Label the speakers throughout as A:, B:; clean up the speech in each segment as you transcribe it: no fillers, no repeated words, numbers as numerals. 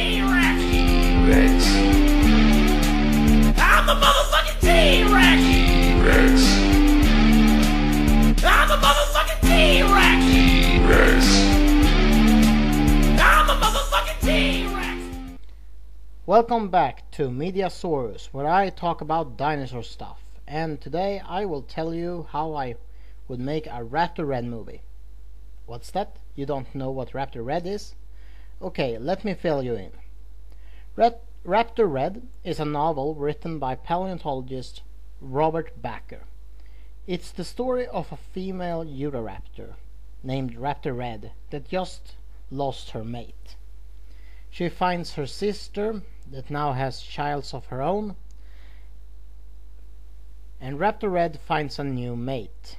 A: T-Rex! T-Rex! I'm a motherfucking T-Rex! T-Rex! I'm a motherfucking T-Rex! T-Rex! I'm a motherfucking T-Rex!
B: Welcome back to Mediasaurus, where I talk about dinosaur stuff. And today I will tell you how I would make a Raptor Red movie. What's that? You don't know what Raptor Red is? Okay, let me fill you in. Raptor Red is a novel written by paleontologist Robert Bakker. It's the story of a female Utahraptor named Raptor Red that just lost her mate. She finds her sister that now has childs of her own, and Raptor Red finds a new mate.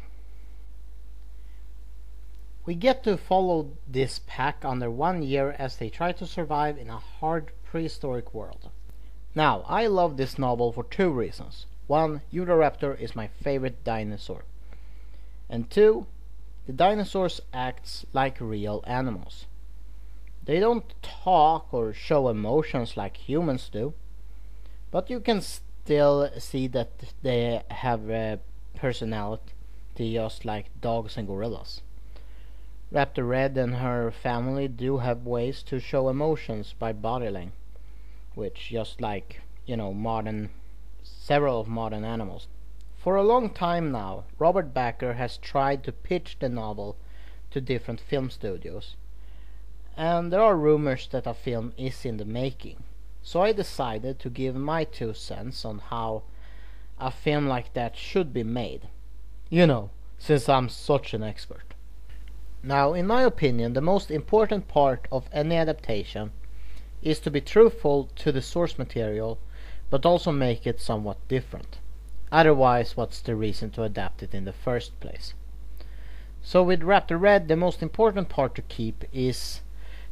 B: We get to follow this pack under 1 year as they try to survive in a hard prehistoric world. Now, I love this novel for two reasons. One, Utahraptor is my favorite dinosaur. And two, the dinosaurs act like real animals. They don't talk or show emotions like humans do, but you can still see that they have a personality just like dogs and gorillas. Raptor Red and her family do have ways to show emotions by body language, which just like, several modern animals. For a long time now, Robert Bakker has tried to pitch the novel to different film studios, and there are rumors that a film is in the making. So I decided to give my 2 cents on how a film like that should be made. Since I'm such an expert. Now, in my opinion, the most important part of any adaptation is to be truthful to the source material, but also make it somewhat different. Otherwise, what's the reason to adapt it in the first place? So with Raptor Red, the most important part to keep is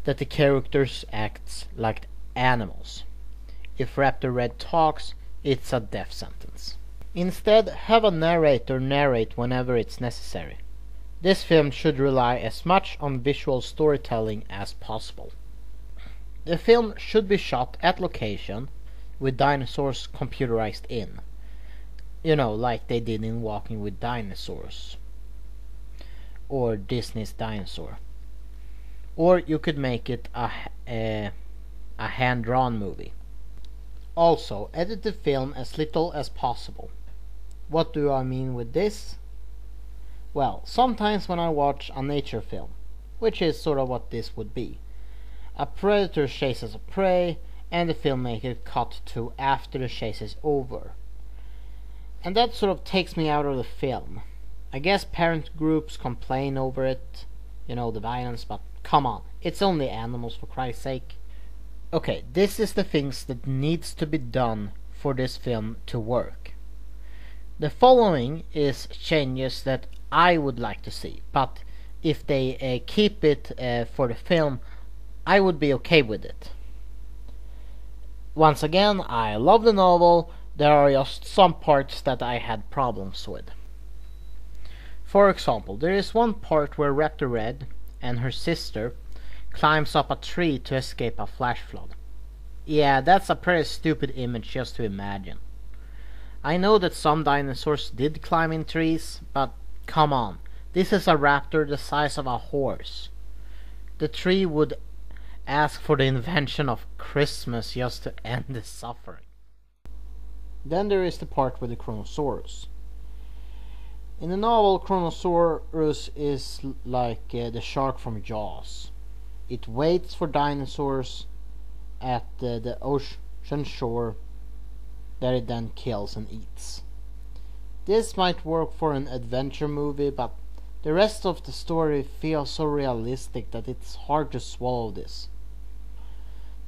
B: that the characters act like animals. If Raptor Red talks, it's a death sentence. Instead, have a narrator narrate whenever it's necessary. This film should rely as much on visual storytelling as possible. The film should be shot at location, with dinosaurs computerized in. Like they did in Walking with Dinosaurs, or Disney's Dinosaur. Or you could make it a hand-drawn movie. Also, edit the film as little as possible. What do I mean with this? Well, sometimes when I watch a nature film, which is sort of what this would be, a predator chases a prey, and the filmmaker cut to after the chase is over. And that sort of takes me out of the film. I guess parent groups complain over it, the violence, but come on, it's only animals, for Christ's sake. Okay, this is the things that needs to be done for this film to work. The following is changes that I would like to see, but if they keep it for the film, I would be okay with it. Once again, I love the novel, there are just some parts that I had problems with. For example, there is one part where Raptor Red and her sister climbs up a tree to escape a flash flood. Yeah, that's a pretty stupid image just to imagine. I know that some dinosaurs did climb in trees, but come on, this is a raptor the size of a horse. The tree would ask for the invention of Christmas just to end the suffering. Then there is the part with the Kronosaurus. In the novel, Kronosaurus is like the shark from Jaws. It waits for dinosaurs at the ocean shore that it then kills and eats. This might work for an adventure movie, but the rest of the story feels so realistic that it's hard to swallow this.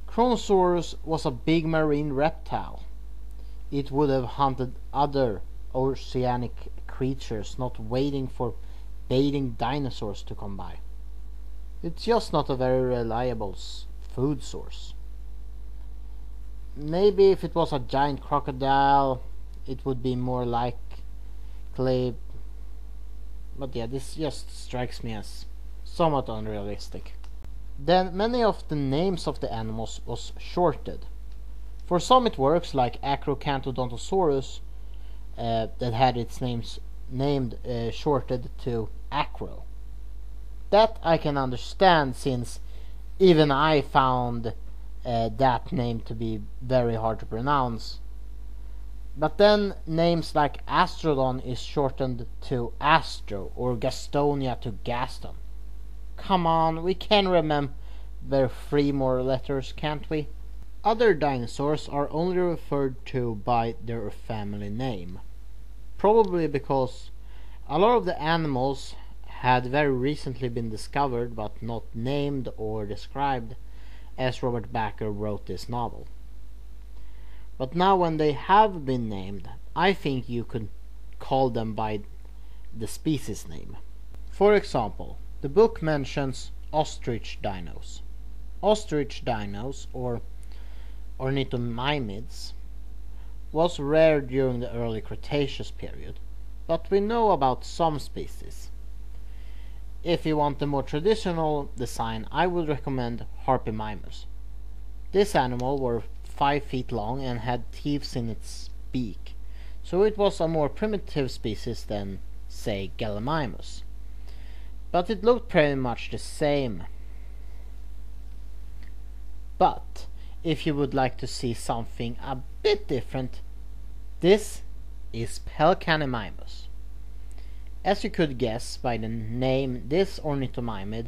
B: Kronosaurus was a big marine reptile. It would have hunted other oceanic creatures, not waiting for baiting dinosaurs to come by. It's just not a very reliable food source. Maybe if it was a giant crocodile, it would be more likely, but yeah, this just strikes me as somewhat unrealistic. then many of the names of the animals was shorted. For some it works, like Acrocanthodontosaurus, that had its named shorted to Acro. That I can understand, since even I found that name to be very hard to pronounce. But then names like Astrodon is shortened to Astro, or Gastonia to Gaston. Come on, we can remember 3 more letters, can't we? Other dinosaurs are only referred to by their family name. Probably because a lot of the animals had very recently been discovered but not named or described as Robert Bakker wrote this novel. But now when they have been named, I think you could call them by the species name. For example, the book mentions ostrich dinos. Ostrich dinos, or ornithomimids, was rare during the early Cretaceous period, but we know about some species. If you want the more traditional design, I would recommend Harpymimus. This animal was 5 feet long and had teeth in its beak, so it was a more primitive species than, say, Gallimimus. But it looked pretty much the same. But if you would like to see something a bit different, this is Pelcanimimus. As you could guess by the name, this ornithomimid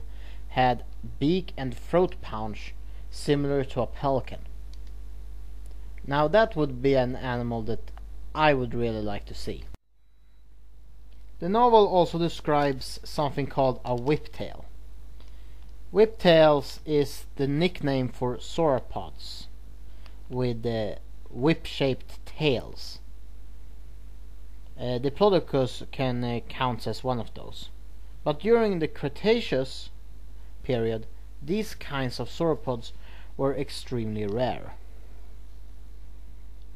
B: had beak and throat pouch similar to a pelican. Now that would be an animal that I would really like to see. The novel also describes something called a whiptail. Whiptails is the nickname for sauropods with whip-shaped tails. Diplodocus can count as one of those. But during the Cretaceous period, these kinds of sauropods were extremely rare.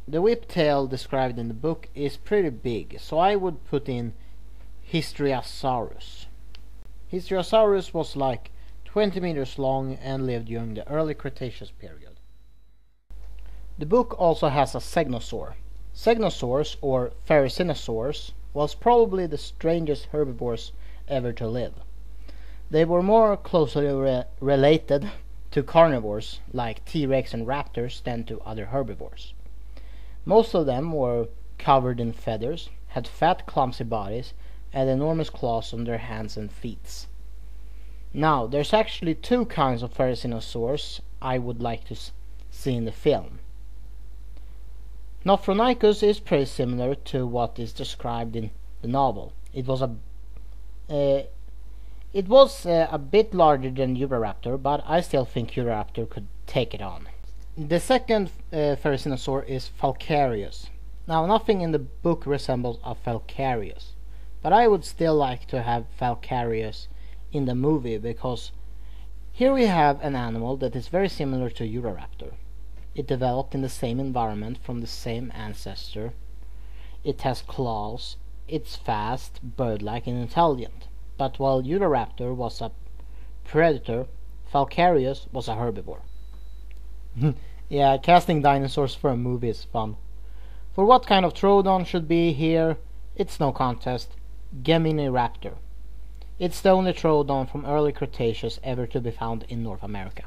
B: The whiptail described in the book is pretty big, so I would put in Histriosaurus. Histriosaurus was like 20 meters long and lived during the early Cretaceous period. The book also has a Segnosaur. Segnosaurs, or Pherecinosaurs, was probably the strangest herbivores ever to live. They were more closely related to carnivores like T-Rex and Raptors than to other herbivores. Most of them were covered in feathers, had fat, clumsy bodies, and enormous claws on their hands and feet. Now, there's actually 2 kinds of Pherecinosaurs I would like to see in the film. Nophronychus is pretty similar to what is described in the novel. It was a bit larger than Utahraptor, but I still think Utahraptor could take it on. The second Pherecinosaur is Falcarius. Now, nothing in the book resembles a Falcarius, but I would still like to have Falcarius in the movie, because here we have an animal that is very similar to Utahraptor. It developed in the same environment from the same ancestor. It has claws, it's fast, bird-like, and intelligent. But while Utahraptor was a predator, Falcarius was a herbivore. Yeah, casting dinosaurs for a movie is fun. For what kind of Troodon should be here, it's no contest. Geminiraptor. It's the only Troodon from early Cretaceous ever to be found in North America.